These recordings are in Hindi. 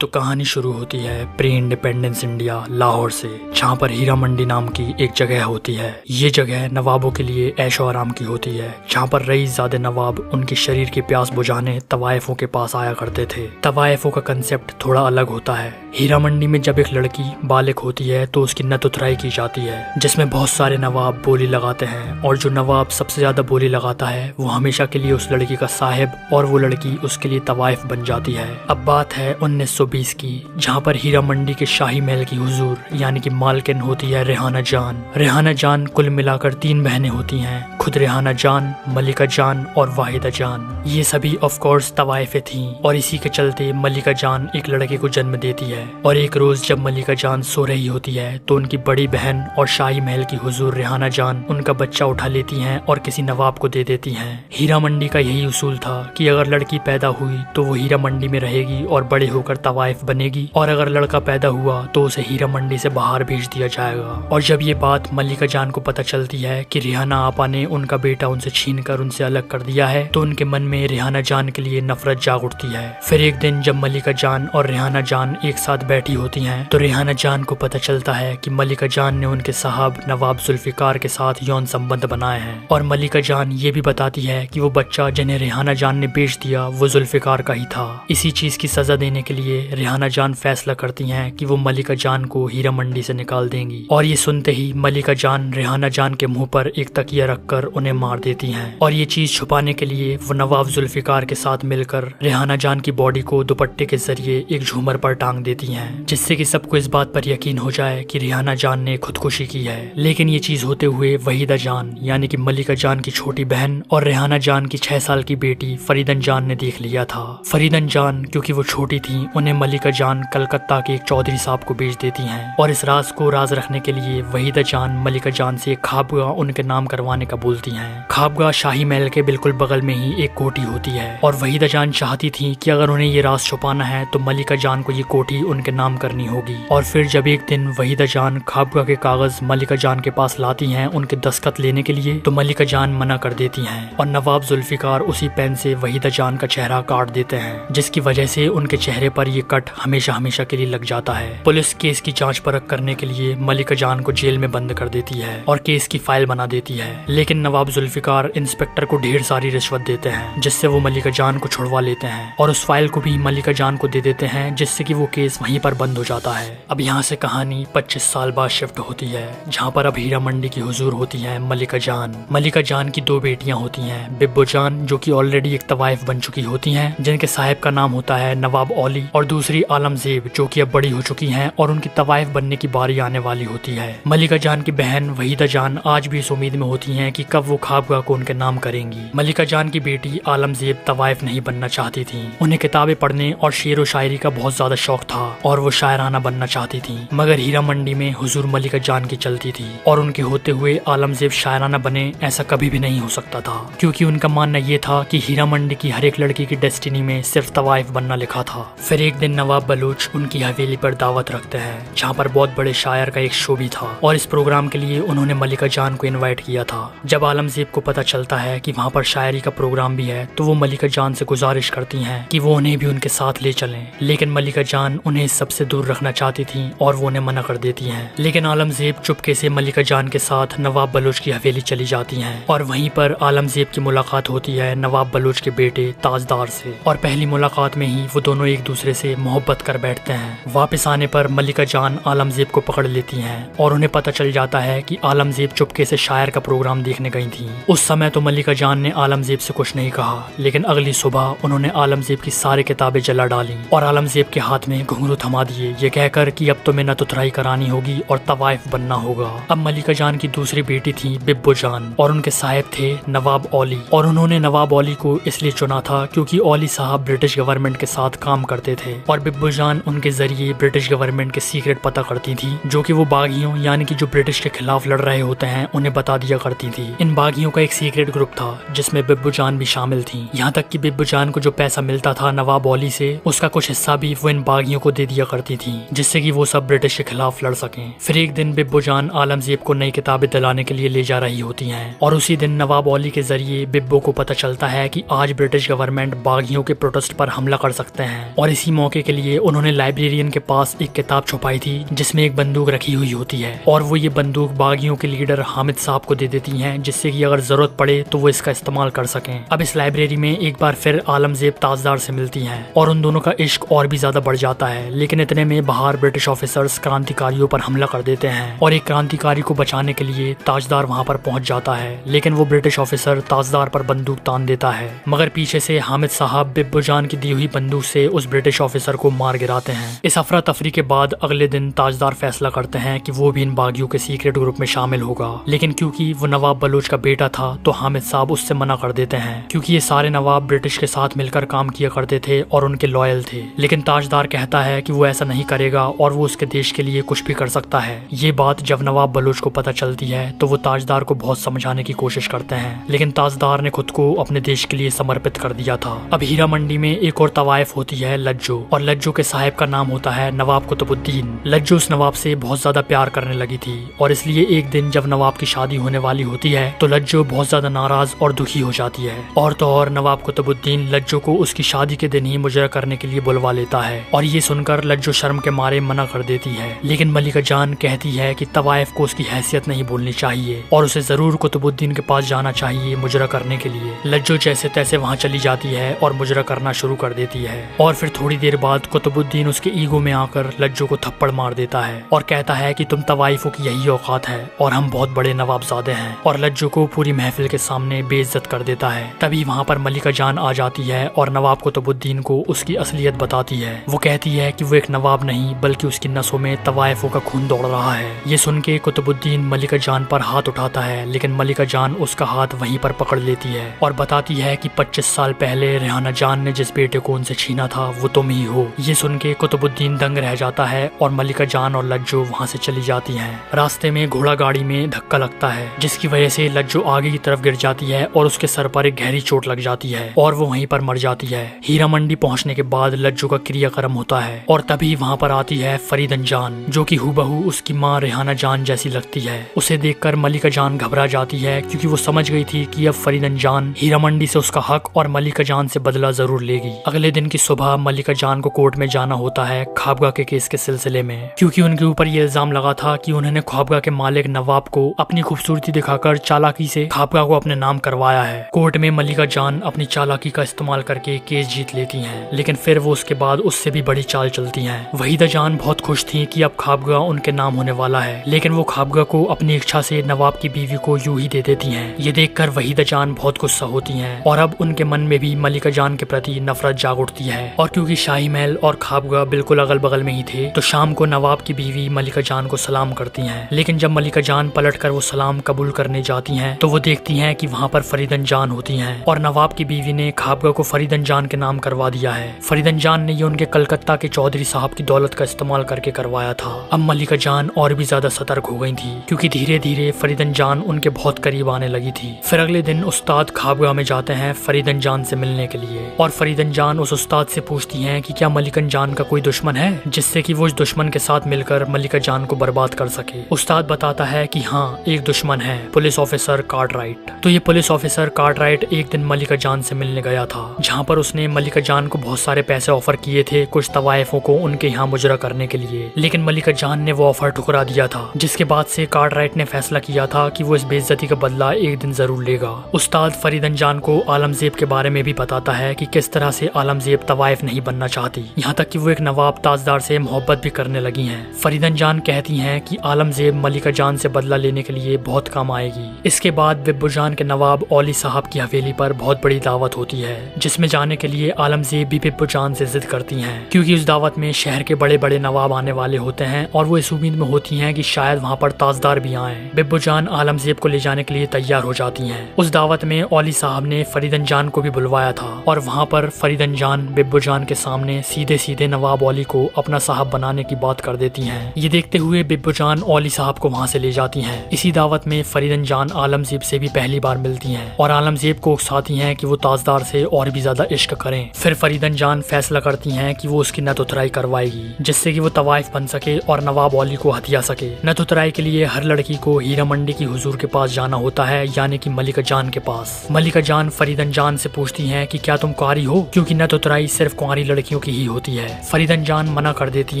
तो कहानी शुरू होती है प्री इंडिपेंडेंस इंडिया लाहौर से, जहाँ पर हीरा मंडी नाम की एक जगह होती है। ये जगह नवाबों के लिए ऐशो आराम की होती है, जहाँ पर रईसज़ादे नवाब उनके शरीर की प्यास बुझाने तवायफों के पास आया करते थे। तवायफों का कंसेप्ट थोड़ा अलग होता है। हीरा मंडी में जब एक लड़की बालिग होती है तो उसकी नतुतराई की जाती है, जिसमें बहुत सारे नवाब बोली लगाते हैं, और जो नवाब सबसे ज्यादा बोली लगाता है वो हमेशा के लिए उस लड़की का साहिब और वो लड़की उसके लिए तवाइफ बन जाती है। अब बात है 1920 की, जहाँ पर हीरा मंडी के शाही महल की हुजूर यानी कि मालकिन होती है रेहाना जान। रेहाना जान कुल मिलाकर 3 बहनें होती हैं, खुद रेहाना जान, मलिका जान और वाहिदा जान। ये सभी ऑफ कोर्स तवाइफे थीं, और इसी के चलते मलिका जान एक लड़के को जन्म देती है। और एक रोज जब मलिका जान सो रही होती है तो उनकी बड़ी बहन और शाही महल की हुजूर रेहाना जान उनका बच्चा उठा लेती हैं और किसी नवाब को दे देती हैं। हीरा मंडी का यही उसूल था कि अगर लड़की पैदा हुई तो वो हीरा मंडी में रहेगी और बड़े होकर तवाइफ बनेगी, और अगर लड़का पैदा हुआ तो उसे हीरा मंडी से बाहर भेज दिया जाएगा। और जब ये बात मलिका जान को पता चलती है कि रेहाना आपा ने उनका बेटा उनसे छीनकर उनसे अलग कर दिया है, तो उनके मन में रेहाना जान के लिए नफरत जाग उठती है। फिर एक दिन जब मलिका जान और रेहाना जान एक साथ बैठी होती हैं तो रेहाना जान को पता चलता है कि मलिका जान ने उनके साहब नवाब जुल्फिकार के साथ यौन संबंध बनाए हैं। और मलिका जान ये भी बताती है कि वो बच्चा जिन्हें रेहाना जान ने बेच दिया वो जुल्फिकार का ही था। इसी चीज की सजा देने के लिए रेहाना जान फैसला करती हैं कि वो मलिका जान को हीरा मंडी से निकाल देंगी। और ये सुनते ही मलिका जान रेहाना जान के मुंह पर एक तकिया रखकर उन्हें मार देती हैं। और ये चीज छुपाने के लिए वो नवाब जुल्फिकार के साथ मिलकर रेहाना जान की बॉडी को दुपट्टे के जरिए एक झूमर पर टांग देती हैं, जिससे कि सबको इस बात पर यकीन हो जाए कि रेहाना जान ने खुदकुशी की है। लेकिन ये चीज होते हुए वहीदा जान यानी कि मलिका जान की छोटी बहन और रेहाना जान की 6 साल की बेटी फरीदन जान ने देख लिया था। फरीदन जान क्योंकि वो छोटी थी, उन्हें मलिका जान कलकत्ता के एक चौधरी साहब को बेच देती हैं, और इस राज को राज रखने के लिए वहीदा जान मलिका जान से खाबगाह उनके नाम करवाने का बोलती हैं। खाबगाह शाही महल के बिल्कुल बगल में ही एक कोठी होती है, और वहीदा जान चाहती थी कि अगर उन्हें ये राज छुपाना है तो मलिका जान को ये कोठी उनके नाम करनी होगी। और फिर जब एक दिन वहीदा जान खाबगाह के कागज मलिका जान के पास लाती हैं उनके दस्तखत लेने के लिए, तो मलिका जान मना कर देती हैं, और नवाब जुल्फिकार उसी पेन से वहीदा जान का चेहरा काट देते हैं, जिसकी वजह से उनके चेहरे पर ये कट हमेशा हमेशा के लिए लग जाता है। पुलिस केस की जांच परख करने के लिए मलिका जान को जेल में बंद कर देती है और केस की फाइल बना देती है। लेकिन नवाब जुल्फिकार इंस्पेक्टर को ढेर सारी रिश्वत देते हैं, जिससे वो मलिका जान को छुड़वा लेते हैं, और उस फाइल को भी मलिका जान को दे देते हैं, जिससे कि वो केस वहीं पर बंद हो जाता है। अब यहाँ से कहानी 25 साल बाद शिफ्ट होती है, जहाँ पर अब हीरा मंडी की हुजूर होती है मलिका जान। मलिका जान की 2 बेटियां होती हैं, बिब्बो जान जो कि ऑलरेडी एक तवाइफ बन चुकी होती हैं, जिनके साहिब का नाम होता है नवाब औली, और दूसरी आलमजेब जो कि अब बड़ी हो चुकी हैं और उनकी तवाइफ बनने की बारी आने वाली होती है। मलिका जान की बहन वहीदा जान आज भी इस उम्मीद में होती हैं कि कब वो खाबगाह को उनके नाम करेंगी। मलिका जान की बेटी आलमजेब तवाइफ नहीं बनना चाहती थी, उन्हें किताबें पढ़ने और शेर व शायरी का बहुत ज्यादा शौक था और वो शायराना बनना चाहती थी। मगर हीरा मंडी में हुजूर मलिका जान की चलती थी, और उनके होते हुए आलमजेब शायराना बने ऐसा कभी भी नहीं हो सकता था, क्योंकि उनका मानना ये था कि हीरा मंडी की हर एक लड़की की डेस्टिनी में सिर्फ तवाइफ बनना लिखा था। फिर एक दिन नवाब बलूच उनकी हवेली पर दावत रखते हैं, जहाँ पर बहुत बड़े शायर का एक शो भी था, और इस प्रोग्राम के लिए उन्होंने मलिका जान को इन्वाइट किया था। जब आलमजेब को पता चलता है कि वहाँ पर शायरी का प्रोग्राम भी है, तो वो मलिका जान से गुजारिश करती हैं कि वो उन्हें भी उनके साथ ले चलें। लेकिन मलिका जान उन्हें इस सबसे दूर रखना चाहती थी और वो उन्हें मना कर देती हैं। लेकिन आलमजेब चुपके से मलिका जान के साथ नवाब बलूच की हवेली चली जाती हैं, और वहीं पर आलमजेब की मुलाकात होती है नवाब बलूच के बेटे ताजदार से, और पहली मुलाकात में ही वो दोनों एक दूसरे से मोहब्बत कर बैठते हैं। वापस आने पर मलिका जान आलमजेब को पकड़ लेती हैं, और उन्हें पता चल जाता है कि आलमजेब चुपके से शायर का प्रोग्राम देखने गई थी। उस समय तो मलिका जान ने आलमजेब से कुछ नहीं कहा, लेकिन अगली सुबह उन्होंने आलमजेब की सारी किताबें जला डाली और आलमजेब के हाथ में घुंघरू थमा दिए, ये कहकर कि अब तुम्हें नतुतराई करानी होगी और तवाइफ बनना होगा। अब मलिका जान की दूसरी बेटी थी बिब्बो जान, और उनके साहिब थे नवाब औली, और उन्होंने नवाब औली को इसलिए चुना था क्योंकि औली साहब ब्रिटिश गवर्नमेंट के साथ काम करते थे, और बिब्बो जान उनके जरिए ब्रिटिश गवर्नमेंट के सीक्रेट पता करती थी, जो कि वो बागियों यानी कि जो ब्रिटिश के खिलाफ लड़ रहे होते हैं उन्हें बता दिया करती थी। इन बागियों का एक सीक्रेट ग्रुप था जिसमें बिब्बो जान भी शामिल थी। यहाँ तक कि बिब्बो जान को जो पैसा मिलता था नवाब औली से, उसका कुछ हिस्सा भी वो इन बागियों को दे दिया करती थी, जिससे कि वो सब ब्रिटिश के खिलाफ लड़ सकें। फिर एक दिन बिब्बो जान आलमजेब को नई किताबें दिलाने के लिए ले जा रही होती हैं, और उसी दिन नवाब औली के जरिए बिब्बो को पता चलता है कि आज ब्रिटिश गवर्नमेंट बागियों के प्रोटेस्ट पर हमला कर सकते हैं, और इसी मौके मौके के लिए उन्होंने लाइब्रेरियन के पास एक किताब छुपाई थी जिसमें एक बंदूक रखी हुई होती है और वो ये बंदूक बागियों के लीडर हामिद साहब को दे देती हैं, जिससे कि अगर जरूरत पड़े तो वो इसका इस्तेमाल कर सकें। अब इस लाइब्रेरी में एक बार फिर आलमजेब ताजदार से मिलती हैं और उन दोनों का इश्क और भी ज्यादा बढ़ जाता है। लेकिन इतने में बाहर ब्रिटिश ऑफिसर्स क्रांतिकारियों पर हमला कर देते हैं और एक क्रांतिकारी को बचाने के लिए ताजदार वहाँ पर पहुँच जाता है, लेकिन वो ब्रिटिश ऑफिसर ताजदार पर बंदूक तान देता है, मगर पीछे से हामिद साहब बिब्बू जान की दी हुई बंदूक से उस ब्रिटिश ऑफिसर को मार गिराते हैं। इस अफरा तफरी के बाद अगले दिन ताजदार फैसला करते हैं कि वो भी इन बागियों के सीक्रेट ग्रुप में शामिल होगा, लेकिन क्योंकि वो नवाब बलूच का बेटा था तो हामिद साहब उससे मना कर देते हैं, क्योंकि ये सारे नवाब ब्रिटिश के साथ मिलकर काम किया करते थे और उनके लॉयल थे। लेकिन ताजदार कहता है कि वो ऐसा नहीं करेगा और वो उसके देश के लिए कुछ भी कर सकता है। ये बात जब नवाब बलूच को पता चलती है तो वो ताजदार को बहुत समझाने की कोशिश करते हैं, लेकिन ताजदार ने खुद को अपने देश के लिए समर्पित कर दिया था। अब हीरा मंडी में एक और तवायफ होती है लज्जो, और लज्जो के साहिब का नाम होता है नवाब कुतुबुद्दीन। लज्जो उस नवाब से बहुत ज्यादा प्यार करने लगी थी और इसलिए एक दिन जब नवाब की शादी होने वाली होती है तो लज्जो बहुत ज्यादा नाराज और दुखी हो जाती है। और तो और नवाब कुतुबुद्दीन लज्जो को उसकी शादी के दिन ही मुजरा करने के लिए बुलवा लेता है और ये सुनकर लज्जो शर्म के मारे मना कर देती है। लेकिन मलिका जान कहती है कि तवायफ को उसकी हैसियत नहीं भूलनी चाहिए और उसे जरूर कुतुबुद्दीन के पास जाना चाहिए मुजरा करने के लिए। लज्जो जैसे तैसे वहाँ चली जाती है और मुजरा करना शुरू कर देती है और फिर थोड़ी देर बाद कुतुबुद्दीन उसके ईगो में आकर लज्जो को थप्पड़ मार देता है और कहता है कि तुम तवाइफों की यही औकात है और हम बहुत बड़े नवाबजादे हैं, और लज्जो को पूरी महफिल के सामने बेइज्जत कर देता है। तभी वहाँ पर मलिका जान आ जाती है और नवाब कुतुबुद्दीन को उसकी असलियत बताती है। वो कहती है कि वो एक नवाब नहीं बल्कि उसकी नसों में तवाइफों का खून दौड़ रहा है। ये सुन के कुतुबुद्दीन मलिका जान पर हाथ उठाता है, लेकिन मलिका जान उसका हाथ वहीं पर पकड़ लेती है और बताती है कि 25 साल पहले रेहाना जान ने जिस बेटे को उनसे छीना था वो तुम ही हो। ये सुन के कुतुबुद्दीन दंग रह जाता है और मलिका जान और लज्जो वहाँ से चली जाती हैं। रास्ते में घोड़ा गाड़ी में धक्का लगता है जिसकी वजह से लज्जो आगे की तरफ गिर जाती है और उसके सर पर एक गहरी चोट लग जाती है और वो वहीं पर मर जाती है। हीरा मंडी पहुँचने के बाद लज्जो का क्रियाक्रम होता है और तभी वहाँ पर आती है फरीदन जान, जो कि हूबहू उसकी माँ रेहाना जान जैसी लगती है। उसे देखकर मलिका जान घबरा जाती है क्योंकि वो समझ गई थी कि अब फरीदन जान हीरा मंडी से उसका हक और मलिका जान से बदला जरूर लेगी। अगले दिन की सुबह मलिका जान को कोर्ट में जाना होता है ख्वाबगा के केस के सिलसिले में, क्योंकि उनके ऊपर ये इल्जाम लगा था कि उन्होंने ख्वाबगा के मालिक नवाब को अपनी खूबसूरती दिखाकर चालाकी से ख्वाबगा को अपने नाम करवाया है। कोर्ट में मलिका जान अपनी चालाकी का इस्तेमाल करके केस जीत लेती हैं, लेकिन फिर वो उसके बाद उससे भी बड़ी चाल चलती हैं। वहीदा जान बहुत खुश थी कि अब ख्वाबगा उनके नाम होने वाला है, लेकिन वो ख्वाबगा को अपनी इच्छा से नवाब की बीवी को यूं ही दे देती हैं। ये देखकर वहीदा जान बहुत गुस्सा होती हैं और अब उनके मन में भी मलिका जान के प्रति नफरत जाग उठती है। और क्योंकि शाही महल और ख्वाबगा बिल्कुल अगल बगल में ही थे तो शाम को नवाब की बीवी मलिका जान को सलाम करती हैं। लेकिन जब मलिका जान पलटकर वो सलाम कबूल करने जाती हैं तो वो देखती हैं कि वहाँ पर फरीदन जान होती हैं और नवाब की बीवी ने ख्वाबगा को फरीदन जान के नाम करवा दिया है। फरीदन जान ने ये उनके कलकत्ता के चौधरी साहब की दौलत का इस्तेमाल करके करवाया था। अब मलिका जान और भी ज्यादा सतर्क हो गई थी क्योंकि धीरे धीरे फरीदन जान उनके बहुत करीब आने लगी थी। फिर अगले दिन उस्ताद ख्वाबगा में जाते हैं फरीदन जान से मिलने के लिए और फरीदन जान उस उस्ताद से पूछती हैं कि क्या मलिका जान का कोई दुश्मन है जिससे कि वो उस दुश्मन के साथ मिलकर मलिका जान को बर्बाद कर सके। उस्ताद बताता है कि हाँ, एक दुश्मन है, पुलिस ऑफिसर कार्टराइट। तो ये पुलिस ऑफिसर कार्टराइट एक दिन मलिका जान से मिलने गया था, जहाँ पर उसने मलिका जान को बहुत सारे पैसे ऑफर किए थे कुछ तवाइफों को उनके यहाँ मुजरा करने के लिए, लेकिन मलिका जान ने वो ऑफर ठुकरा दिया था, जिसके बाद से कार्टराइट ने फैसला किया था कि वो इस बेइज्जती का बदला एक दिन जरूर लेगा। उस्ताद फरीदन जान को आलमजेब के बारे में भी बताता है कि किस तरह से आलमजेब तवाइफ नहीं बनना चाहती, यहाँ तक कि वो एक नवाब ताजदार से मोहब्बत भी करने लगी हैं। फरीदन जान कहती हैं कि आलमजेब मलिका जान से बदला लेने के लिए बहुत काम आएगी। इसके बाद बिब्बू जान के नवाब औली साहब की हवेली पर बहुत बड़ी दावत होती है, जिसमें जाने के लिए आलमजेब भी बिब्बू जान से जिद करती हैं, क्योंकि उस दावत में शहर के बड़े बड़े नवाब आने वाले होते हैं और वो इस उम्मीद में होती हैं कि शायद वहाँ पर ताजदार भी आए। बिब्बू जान आलमजेब को ले जाने के लिए तैयार हो जाती हैं। उस दावत में औली साहब ने फरीदन जान को भी बुलवाया था और वहाँ पर फरीदन जान बिब्बू जान के सामने सीधे सीधे नवाब औली को अपना साहब बनाने की बात कर देती हैं। ये देखते हुए बिब्बू जान औली साहब को वहाँ से ले जाती हैं। इसी दावत में फरीदन जान आलमजेब से भी पहली बार मिलती हैं और आलमजेब को उकसाती हैं कि वो ताजदार से और भी ज्यादा इश्क करें। फिर फरीदन जान फैसला करती हैं कि वो उसकी नतुतराई करवाएगी, जिससे कि वो तवाइफ बन सके और नवाब औली को हथिया सके। नतुतराई के लिए हर लड़की को हीरा मंडी की हुजूर के पास जाना होता है, यानी कि मलिका जान के पास। मलिका जान फरीदन जान से पूछती हैं कि क्या तुम कुंवारी हो, क्योंकि नतुतराई सिर्फ कुंवारी लड़कियों चुकी ही होती है। फरीदन जान मना कर देती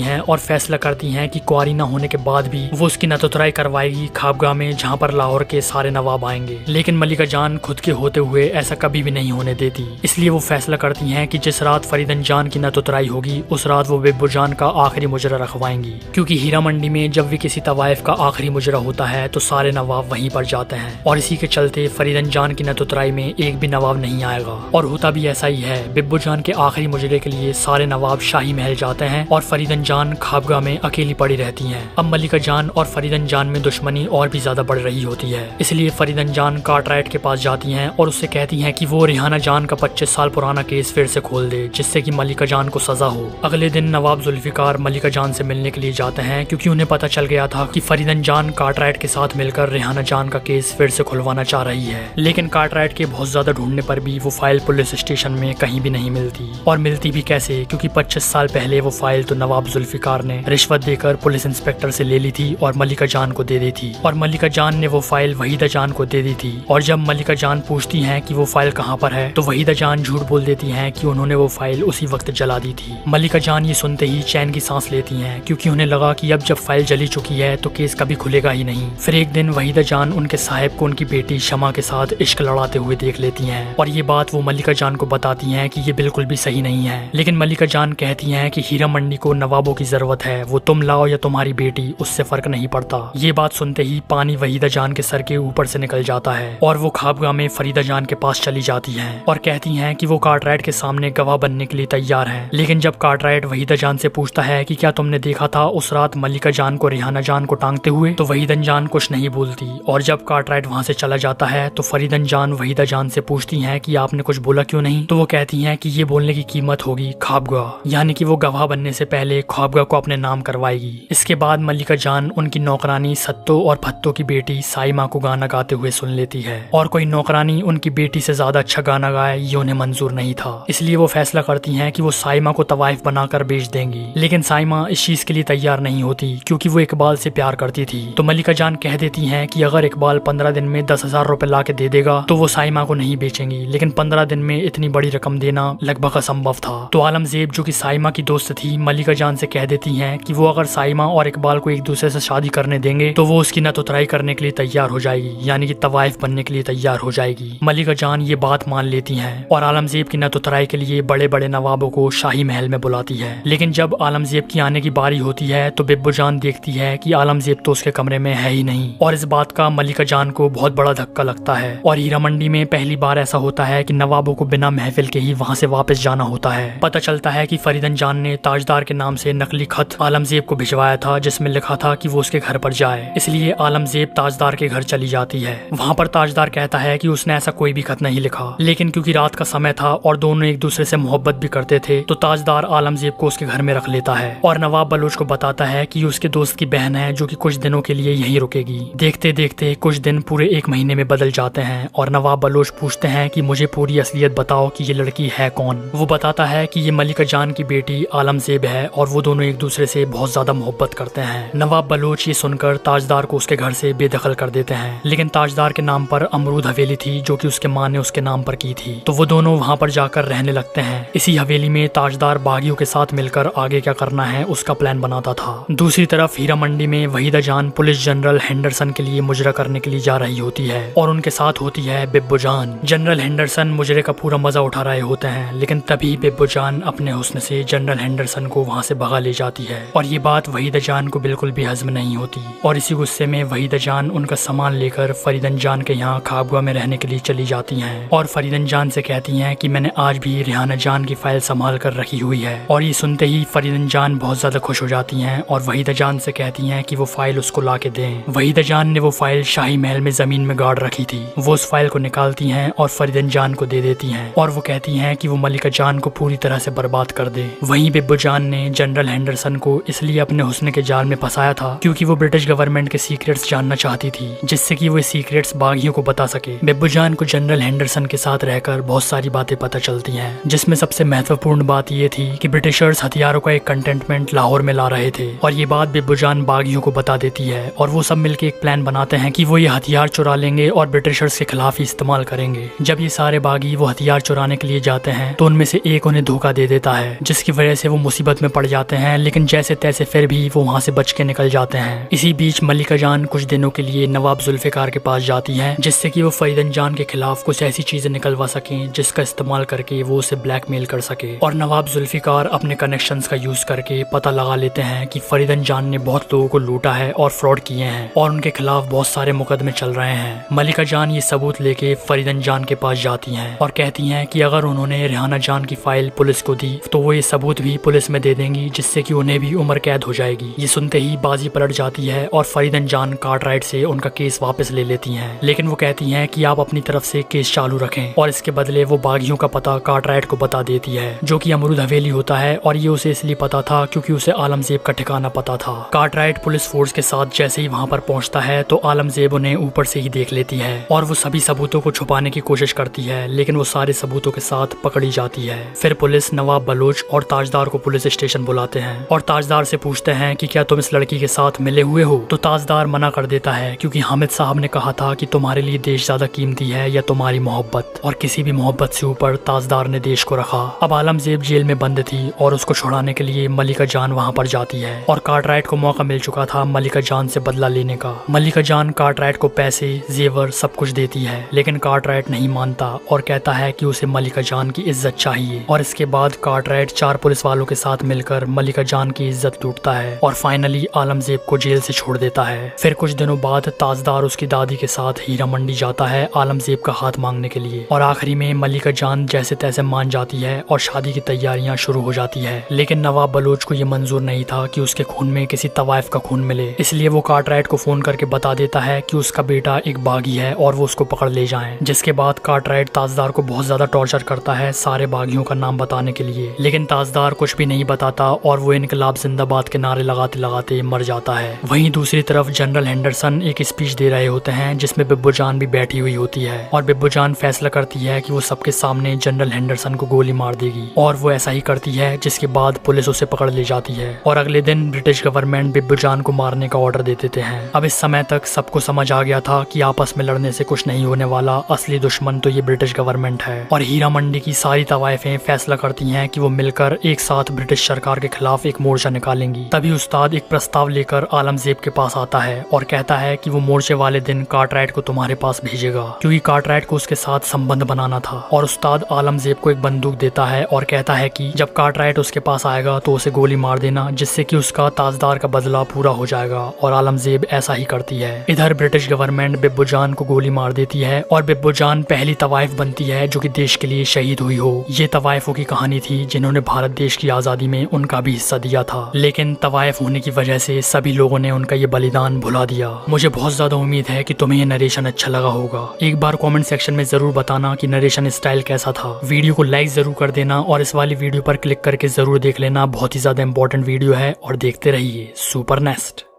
हैं और फैसला करती हैं कि कुंवारी न होने के बाद भी वो उसकी नतोतराई करवाएगी खाबगाह में, जहाँ पर लाहौर के सारे नवाब आएंगे। लेकिन मलिका जान खुद के होते हुए ऐसा कभी भी नहीं होने देती, इसलिए वो फैसला करती हैं कि जिस रात फरीदन जान की नतोतराई होगी उस रात वो बिब्बो जान का आखिरी मुजरा रखवाएंगी। क्योंकि हीरा मंडी में जब भी किसी तवाइफ का आखिरी मुजरा होता है तो सारे नवाब वहीं पर जाते हैं, और इसी के चलते फरीदन जान की नतोतराई में एक भी नवाब नहीं आएगा। और होता भी ऐसा ही है। बिब्बो जान के आखिरी मुजरे के लिए सारे नवाब शाही महल जाते हैं और फरीदन जान खाबगाह में अकेली पड़ी रहती हैं। अब मलिका जान और फरीदन जान में दुश्मनी और भी ज्यादा बढ़ रही होती है, इसलिए फरीदन जान कार्टराइट के पास जाती हैं और उससे कहती हैं कि वो रिहाना जान का 25 साल पुराना केस फिर से खोल दे, जिससे कि मलिका जान को सजा हो। अगले दिन नवाब जुल्फिकार मलिका जान से मिलने के लिए जाते हैं, क्योंकि उन्हें पता चल गया था कि फरीदन जान कार्टराइट के साथ मिलकर रिहाना जान का केस फिर से खुलवाना चाह रही है। लेकिन कार्टराइट के बहुत ज्यादा ढूंढने पर भी वो फाइल पुलिस स्टेशन में कहीं भी नहीं मिलती। और मिलती भी कैसे, क्योंकि 25 साल पहले वो फाइल तो नवाब जुल्फिकार ने रिश्वत देकर पुलिस इंस्पेक्टर से ले ली थी और मलिका जान को दे दी थी, और मलिका जान ने वो फाइल वहीदा जान को दे दी थी। और जब मलिका जान पूछती हैं कि वो फाइल कहाँ पर है तो वहीदा जान झूठ बोल देती हैं कि उन्होंने वो फाइल उसी वक्त जला दी थी। मलिका जान ये सुनते ही चैन की सांस लेती हैं, क्योंकि उन्हें लगा कि अब जब फाइल जली चुकी है तो केस कभी खुलेगा ही नहीं। फिर एक दिन वहीदा जान उनके साहिब को उनकी बेटी शमा के साथ इश्क लड़ाते हुए देख लेती हैं, और ये बात वो मलिका जान को बताती हैं कि ये बिल्कुल भी सही नहीं है। लेकिन मलिका जान कहती हैं कि हीरा मंडी को नवाबों की जरूरत है, वो तुम लाओ या तुम्हारी बेटी, उससे फर्क नहीं पड़ता। ये बात सुनते ही पानी वहीदा जान के सर के ऊपर से निकल जाता है और वो खाबगाह में फरीदा जान के पास चली जाती हैं और कहती हैं कि वो कार्टराइट के सामने गवाह बनने के लिए तैयार हैं। लेकिन जब कार्टराइट वहीदा जान से पूछता है कि क्या तुमने देखा था उस रात मलिका जान को रिहाना जान को टांगते हुए, तो वहीदन जान कुछ नहीं बोलती। और जब कार्टराइट वहाँ से चला जाता है तो फरीदन जान वहीदा जान से पूछती हैं कि आपने कुछ बोला क्यों नहीं, तो वो कहती हैं कि ये बोलने की कीमत होगी खाबगाह, यानी कि वो गवाह बनने से पहले खाबगाह को अपने नाम करवाएगी। इसके बाद मलिका जान उनकी नौकरानी सत्तो और फत्तो की बेटी साइमा को गाना गाते हुए सुन लेती है, और कोई नौकरानी उनकी बेटी से ज्यादा अच्छा गाना गाए ये उन्हें मंजूर नहीं था। इसलिए वो फैसला करती हैं कि वो साइमा को तवाइफ बनाकर बेच देंगी। लेकिन साइमा इस चीज के लिए तैयार नहीं होती, क्योंकि वो इकबाल से प्यार करती थी। तो मलिका जान कह देती हैं कि अगर इकबाल 15 दिन में 10,000 रुपए ला के दे देगा तो वो साइमा को नहीं बेचेंगी, लेकिन 15 दिन में इतनी बड़ी रकम देना लगभग असंभव था। तो आलमजेब जो कि साइमा की दोस्त थी मलिका जान से कह देती हैं कि वो अगर साइमा और इकबाल को एक दूसरे से शादी करने देंगे तो वो उसकी नतोतराई करने के लिए तैयार हो जाएगी, यानी कि तवाइफ बनने के लिए तैयार हो जाएगी। मलिका जान ये बात मान लेती हैं और आलमजेब की नतोतराई के लिए बड़े बड़े नवाबों को शाही महल में बुलाती है। लेकिन जब आलमजेब की आने की बारी होती है तो बिब्बो जान देखती है कि आलमजेब तो उसके कमरे में है ही नहीं, और इस बात का मलिका जान को बहुत बड़ा धक्का लगता है। और हीरा मंडी में पहली बार ऐसा होता है कि नवाबों को बिना महफिल के ही वहाँ से वापस जाना होता है। पता चलता है कि फरीदन जान ने ताजदार के नाम से नकली खत आलमजेब को भिजवाया था, जिसमें लिखा था कि वो उसके घर पर जाए। इसलिए आलमजेब ताजदार के घर चली जाती है। वहाँ पर ताजदार कहता है कि उसने ऐसा कोई भी खत नहीं लिखा, लेकिन क्योंकि रात का समय था और दोनों एक दूसरे से मोहब्बत भी करते थे तो ताजदार आलमजेब को उसके घर में रख लेता है और नवाब बलोच को बताता है कि उसके दोस्त की बहन है जो कि कुछ दिनों के लिए यहीं रुकेगी। देखते देखते कुछ दिन पूरे 1 महीने में बदल जाते हैं और नवाब बलोच पूछते हैं कि मुझे पूरी असलियत बताओ कि ये लड़की है कौन। वो बताता है कि ये मलिका जान की बेटी आलमजेब है और वो दोनों एक दूसरे से बहुत ज्यादा मोहब्बत करते हैं। नवाब बलोच ये सुनकर ताजदार को उसके घर से बेदखल कर देते हैं, लेकिन ताजदार के नाम पर अमरूद हवेली थी जो कि उसके माँ ने उसके नाम पर की थी, तो वो दोनों वहाँ पर जाकर रहने लगते हैं। इसी हवेली में ताजदार बागियों के साथ मिलकर आगे क्या करना है उसका प्लान बनाता था। दूसरी तरफ हीरा मंडी में वहीदा जान पुलिस जनरल हेंडरसन के लिए मुजरा करने के लिए जा रही होती है और उनके साथ होती है बिब्बो जान। जनरल हेंडरसन मुजरे का पूरा मजा उठा रहे होते हैं, लेकिन तभी बिब्बो जान अपने हुस्न से जनरल हेंडरसन को वहाँ से भगा ले जाती है और ये बात वहीदा जान को बिल्कुल भी हजम नहीं होती। और इसी गुस्से में वहीदा जान उनका सामान लेकर फरीदन जान के यहाँ खाबगाह में रहने के लिए चली जाती हैं और फरीदन जान से कहती हैं कि मैंने आज भी रिहाना जान की फाइल संभाल कर रखी हुई है। और ये सुनते ही फरीदन जान बहुत ज्यादा खुश हो जाती हैं और वहीदा जान से कहती हैं कि वो फाइल उसको ला के दें। वहीदा जान ने वो फाइल शाही महल में जमीन में गाड़ रखी थी। वो उस फाइल को निकालती हैं और फरीदन जान को दे देती हैं और वो कहती हैं कि वो मलिका जान को पूरी तरह से बर्बाद कर दे। वहीं बिब्बो जान ने जनरल हेंडरसन को इसलिए अपने हुस्न के जाल में फंसाया था क्योंकि वो ब्रिटिश गवर्नमेंट के सीक्रेट्स जानना चाहती थी, जिससे कि वो सीक्रेट्स बागियों को बता सके। बिब्बो जान को जनरल हेंडरसन के साथ रहकर बहुत सारी बातें पता चलती हैं, जिसमें सबसे महत्वपूर्ण बात ये थी कि ब्रिटिशर्स हथियारों का एक कंटेनमेंट लाहौर में ला रहे थे। और ये बात बिब्बो जान बागियों को बता देती है और वो सब मिलकर एक प्लान बनाते हैं कि वो ये हथियार चुरा लेंगे और ब्रिटिशर्स के खिलाफ ही इस्तेमाल करेंगे। जब ये सारे बागी वो हथियार चुराने के लिए जाते हैं तो उनमें से एक उन्हें धोखा दे देता है, जिसकी वजह से वो मुसीबत में पड़ जाते हैं, लेकिन जैसे तैसे फिर भी वो वहाँ से बच के निकल जाते हैं। इसी बीच मलिका जान कुछ दिनों के लिए नवाब जुल्फिकार के पास जाती हैं, जिससे कि वो फरीदन जान के खिलाफ कुछ ऐसी चीजें निकलवा सकें जिसका इस्तेमाल करके वो उसे ब्लैकमेल कर सके। और नवाब जुल्फिकार अपने कनेक्शंस का यूज करके पता लगा लेते हैं कि फरीदन जान ने बहुत लोगों को लूटा है और फ्रॉड किए हैं और उनके खिलाफ बहुत सारे मुकदमे चल रहे हैं। मलिका जान ये सबूत लेके फरीदन जान के पास जाती हैं और कहती हैं कि अगर उन्होंने रेहाना जान की फाइल पुलिस को दी तो वो ये सबूत भी पुलिस में दे देंगी, जिससे कि उन्हें भी उम्र कैद हो जाएगी। ये सुनते ही बाजी पलट जाती है और फरीदन जान कार्टराइट से उनका केस वापस ले लेती हैं, लेकिन वो कहती हैं कि आप अपनी तरफ से केस चालू रखें और इसके बदले वो बागियों का पता कार्टराइट को बता देती है, जो कि अमरूद हवेली होता है। और ये उसे इसलिए पता था क्योंकि उसे आलमजेब का ठिकाना पता था। कार्टराइट पुलिस फोर्स के साथ जैसे ही वहाँ पर पहुँचता है तो आलमजेब उन्हें ऊपर से ही देख लेती है और वो सभी सबूतों को छुपाने की कोशिश करती है, लेकिन वो सारे सबूतों के साथ पकड़ी जाती है। फिर पुलिस नवाब बलोच और ताजदार को पुलिस स्टेशन बुलाते हैं और ताजदार से पूछते हैं कि क्या तुम इस लड़की के साथ मिले हुए हो। तो ताजदार मना कर देता है क्योंकि हामिद साहब ने कहा था कि तुम्हारे लिए देश ज्यादा कीमती है या तुम्हारी मोहब्बत, और किसी भी मोहब्बत से ऊपर ताजदार ने देश को रखा। अब आलमजेब जेल में बंद थी और उसको छुड़ाने के लिए मलिका जान वहाँ पर जाती है और कार्टराइट को मौका मिल चुका था मलिका जान से बदला लेने का। मलिका जान कार्टराइट को पैसे, जेवर सब कुछ देती है, लेकिन कार्टराइट नहीं मानता और कहता है कि उसे मलिका जान की इज्जत चाहिए। और इसके बाद कार्टराइट 4 पुलिस वालों के साथ मिलकर मलिका जान की इज्जत लूटता है और फाइनली आलमजेब को जेल से छोड़ देता है। फिर कुछ दिनों बाद ताजदार उसकी दादी के साथ हीरा मंडी जाता है आलमजेब का हाथ मांगने के लिए और आखिरी में मलिका जान जैसे तैसे मान जाती है और शादी की तैयारियां शुरू हो जाती है। लेकिन नवाब बलोच को ये मंजूर नहीं था कि उसके खून में किसी तवाइफ का खून मिले, इसलिए वो कार्टराइट को फोन करके बता देता है कि उसका बेटा एक बागी है और वो उसको पकड़ ले जाएं। जिसके बाद कार्टराइट ताजदार को बहुत ज्यादा टॉर्चर करता है सारे बागियों का नाम बताने के लिए, लेकिन ताजदार कुछ भी नहीं बताता और वो इनकलाब जिंदाबाद के नारे लगाते लगाते मर जाता है। वहीं दूसरी तरफ जनरल हेंडरसन एक स्पीच दे रहे होते हैं जिसमें बिब्बू जान भी बैठी हुई होती है और बिब्बू जान फैसला करती है कि वो सबके सामने जनरल हेंडरसन को गोली मार देगी और वो ऐसा ही करती है, जिसके बाद पुलिस उसे पकड़ ले जाती है और अगले दिन ब्रिटिश गवर्नमेंट बिब्बू जान को मारने का ऑर्डर दे देते हैं। अब इस समय तक सबको समझ आ गया था कि आपस में लड़ने से कुछ नहीं होने वाला, असली दुश्मन तो ये ब्रिटिश गवर्नमेंट है। और हीरा मंडी की सारी तवाइफें फैसला करती हैं कि वो मिलकर एक साथ ब्रिटिश सरकार के खिलाफ एक मोर्चा निकालेंगी। तभी उस्ताद एक प्रस्ताव लेकर आलमजेब के पास आता है और कहता है कि वो मोर्चे वाले दिन कार्टराइट को तुम्हारे पास भेजेगा, क्योंकि कार्टराइट को उसके साथ संबंध बनाना था। और उस्ताद आलमजेब को एक बंदूक देता है और कहता है कि जब कार्टराइट उसके पास आएगा तो उसे गोली मार देना, जिससे कि उसका ताजदार का बदला पूरा हो जाएगा। और आलमजेब ऐसा ही करती है। इधर ब्रिटिश गवर्नमेंट बिब्बू जान को गोली मार देती है और बिब्बू जान पहली तवाइफ बनती है जो कि देश के लिए शहीद हुई हो। ये तवाइफों की कहानी थी जिन्होंने भारत देश की आजादी में उनका भी हिस्सा दिया था, लेकिन तवाइफ होने की वजह से सभी लोगों ने उनका ये बलिदान भुला दिया। मुझे बहुत ज्यादा उम्मीद है कि तुम्हें ये नरेशन अच्छा लगा होगा। एक बार कमेंट सेक्शन में जरूर बताना कि नरेशन स्टाइल कैसा था। वीडियो को लाइक जरूर कर देना और इस वाली वीडियो पर क्लिक करके जरूर देख लेना, बहुत ही ज्यादा इंपॉर्टेंट वीडियो है। और देखते रहिए सुपर नेस्ट।